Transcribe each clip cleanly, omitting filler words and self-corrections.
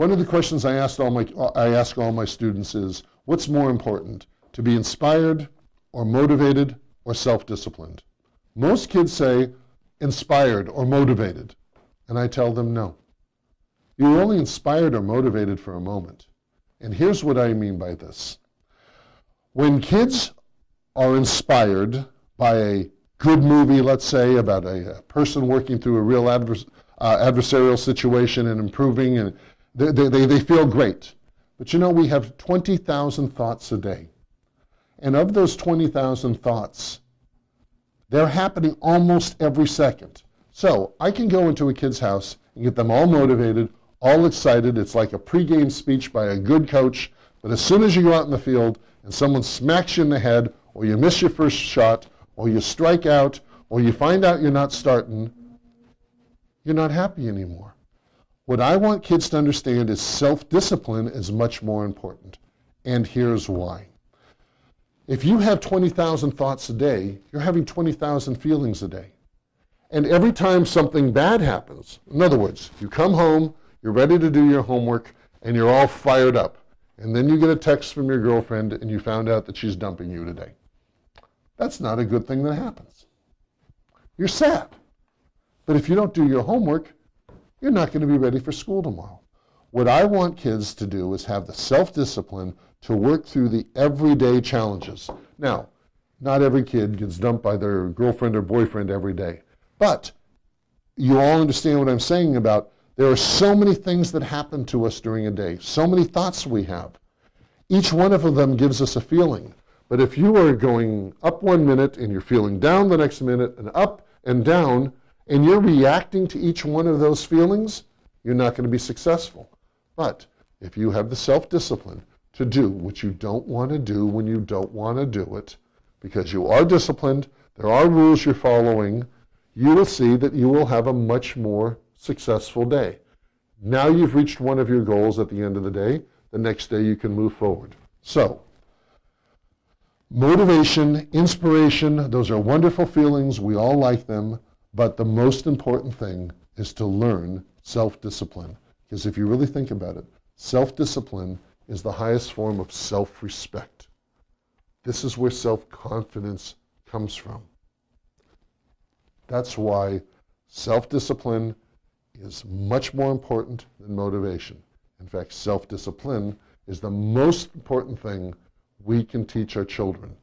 One of the questions I ask all my students is, what's more important, to be inspired or motivated or self-disciplined? Most kids say inspired or motivated, and I tell them no. You're only inspired or motivated for a moment. And here's what I mean by this. When kids are inspired by a good movie, let's say, about a person working through a real adversarial situation and improving, and they feel great. But you know, we have 20,000 thoughts a day. And of those 20,000 thoughts, they're happening almost every second. So I can go into a kid's house and get them all motivated, all excited. It's like a pregame speech by a good coach. But as soon as you go out in the field and someone smacks you in the head, or you miss your first shot, or you strike out, or you find out you're not starting, you're not happy anymore. What I want kids to understand is self-discipline is much more important. And here's why. If you have 20,000 thoughts a day, you're having 20,000 feelings a day. And every time something bad happens, in other words, you come home, you're ready to do your homework, and you're all fired up. And then you get a text from your girlfriend and you found out that she's dumping you today. That's not a good thing that happens. You're sad. But if you don't do your homework, you're not going to be ready for school tomorrow. What I want kids to do is have the self-discipline to work through the everyday challenges. Now, not every kid gets dumped by their girlfriend or boyfriend every day. But you all understand what I'm saying about there are so many things that happen to us during a day, so many thoughts we have. Each one of them gives us a feeling. But if you are going up 1 minute and you're feeling down the next minute and up and down, and you're reacting to each one of those feelings, you're not going to be successful. But if you have the self-discipline to do what you don't want to do when you don't want to do it, because you are disciplined, there are rules you're following, you will see that you will have a much more successful day. Now you've reached one of your goals at the end of the day. The next day you can move forward. So, motivation, inspiration, those are wonderful feelings. We all like them. But the most important thing is to learn self-discipline. Because if you really think about it, self-discipline is the highest form of self-respect. This is where self-confidence comes from. That's why self-discipline is much more important than motivation. In fact, self-discipline is the most important thing we can teach our children.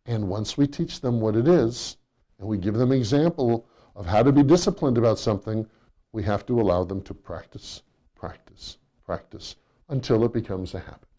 And once we teach them what it is, and we give them an example of how to be disciplined about something, we have to allow them to practice, practice, practice until it becomes a habit.